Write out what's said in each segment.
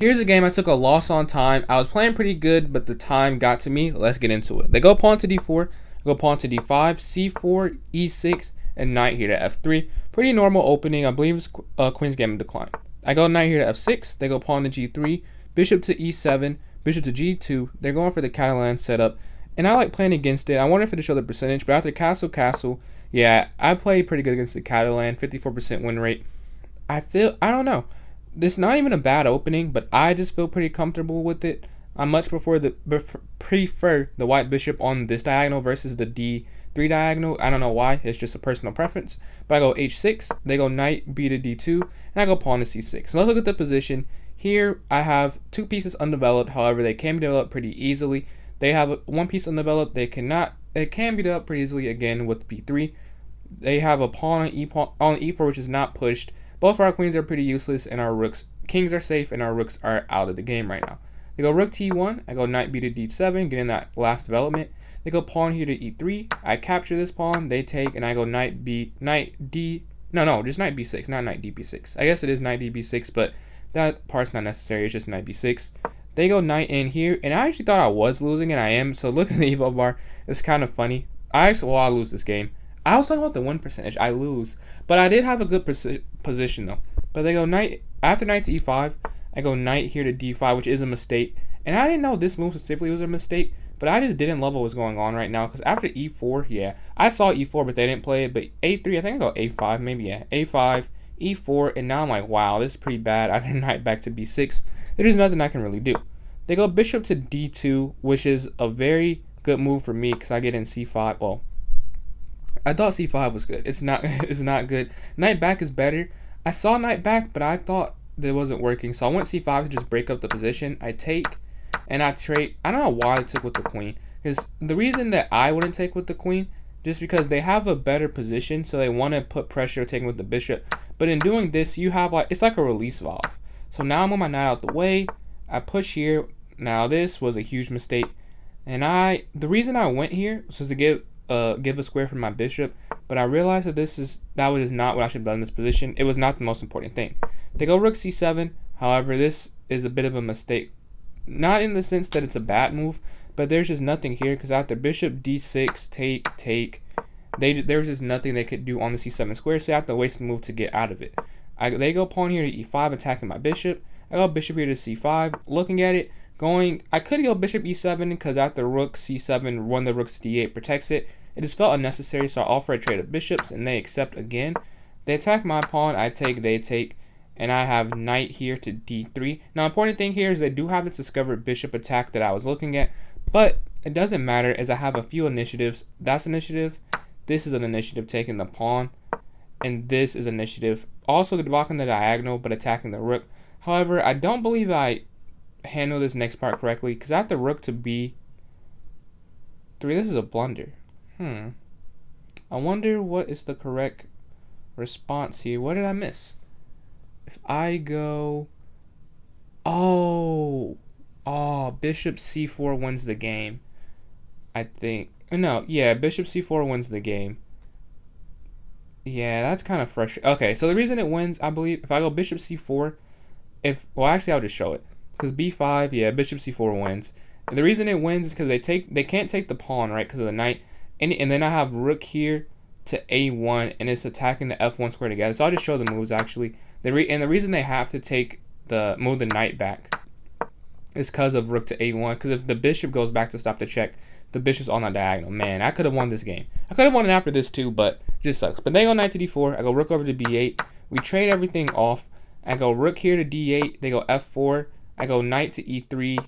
Here's a game I took a loss on time. I was playing pretty good, but the time got to me. Let's get into it. They go pawn to d4, go pawn to d5, c4, e6, and knight here to f3. Pretty normal opening. I believe it's Queen's Gambit decline. I go knight here to f6. They go pawn to g3, bishop to e7, bishop to g2. They're going for the Catalan setup, and I like playing against it. I wonder if it show the percentage, but after castle, yeah, I played pretty good against the Catalan, 54% win rate. I don't know. This is not even a bad opening, but I just feel pretty comfortable with it. I much prefer the white bishop on this diagonal versus the d3 diagonal. I don't know why. It's just a personal preference. But I go h6. They go knight b to d2, and I go pawn to c6. So let's look at the position. Here I have two pieces undeveloped. However, they can be developed pretty easily. They have one piece undeveloped. It can be developed pretty easily again with b3. They have a pawn on e4, which is not pushed. Both of our queens are pretty useless, and our kings are safe, and our rooks are out of the game right now. They go rook t1, I go knight b to d7, getting that last development. They go pawn here to e3, I capture this pawn, they take, and I go just knight b6, not knight db6. I guess it is knight db6, but that part's not necessary, it's just knight b6. They go knight in here, and I actually thought I was losing, and I am, so look at the evo bar, it's kind of funny. I lose this game. I was talking about the win percentage. I lose. But I did have a good position, though. But they go knight. After knight to e5, I go knight here to d5, which is a mistake. And I didn't know this move specifically was a mistake. But I just didn't love what was going on right now. Because after e4, yeah. I saw e4, but they didn't play it. But a3, I think I go a5, maybe, yeah. a5, e4. And now I'm like, wow, this is pretty bad. After knight back to b6, there's nothing I can really do. They go bishop to d2, which is a very good move for me. Because I get in c5. Well, I thought c5 was good. It's not. It's not good. Knight back is better. I saw knight back, but I thought that it wasn't working. So I went c5 to just break up the position. I take, and I trade. I don't know why I took with the queen. Because the reason that I wouldn't take with the queen, just because they have a better position, so they want to put pressure taking with the bishop. But in doing this, you have it's like a release valve. So now I'm on my knight out the way. I push here. Now this was a huge mistake, and the reason I went here was to give a square for my bishop, but I realized that that was not what I should have done in this position. It was not the most important thing. They go rook c7. However, this is a bit of a mistake, not in the sense that it's a bad move, but there's just nothing here because after bishop d6 take, there's just nothing they could do on the c7 square, so I have to waste a move to get out of it. They go pawn here to e5, attacking my bishop. I go bishop here to c5. Looking at it, I could go bishop e7 because after rook c7, one of the rooks to d8 protects it. It just felt unnecessary, so I offer a trade of bishops, and they accept again. They attack my pawn, I take, they take, and I have knight here to d3. Now, important thing here is they do have this discovered bishop attack that I was looking at, but it doesn't matter as I have a few initiatives. That's initiative. This is an initiative taking the pawn, and this is initiative. Also blocking the diagonal, but attacking the rook. However, I don't believe I handle this next part correctly, because after rook to b3, this is a blunder. I wonder what is the correct response here. What did I miss? If I go... Oh, bishop c4 wins the game. I think... No, yeah, bishop c4 wins the game. Yeah, that's kind of frustrating. Okay, so the reason it wins, I believe, if I go bishop c4, well, actually, I'll just show it. Because b5, yeah, bishop c4 wins. And the reason it wins is because they can't take the pawn, right, because of the knight. And then I have rook here to a1, and it's attacking the f1 square together. So I'll just show the moves, actually. And the reason they have to move the knight back is because of rook to a1. Because if the bishop goes back to stop the check, the bishop's on the diagonal. Man, I could have won this game. I could have won it after this too, but it just sucks. But they go knight to d4. I go rook over to b8. We trade everything off. I go rook here to d8. They go f4. I go knight to e3.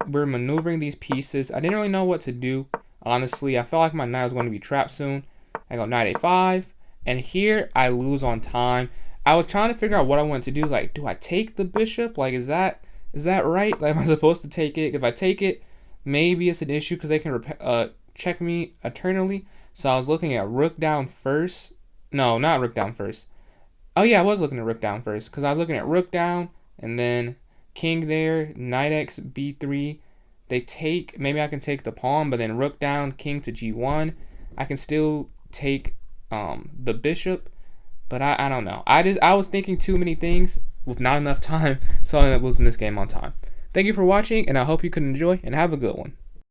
We're maneuvering these pieces. I didn't really know what to do. Honestly, I felt like my knight was going to be trapped soon. I go knight a5, and here I lose on time. I was trying to figure out what I wanted to do. Like, do I take the bishop? Like, is that right? Like, am I supposed to take it? If I take it, maybe it's an issue because they can check me eternally. So I was looking at rook down first. No, not rook down first. Oh yeah, I was looking at rook down first because I was looking at rook down and then king there, knight x b3. They take, maybe I can take the pawn, but then rook down, king to g1. I can still take the bishop, but I don't know. I was thinking too many things. with not enough time, so I ended up losing this game on time. Thank you for watching, and I hope you could enjoy, and have a good one.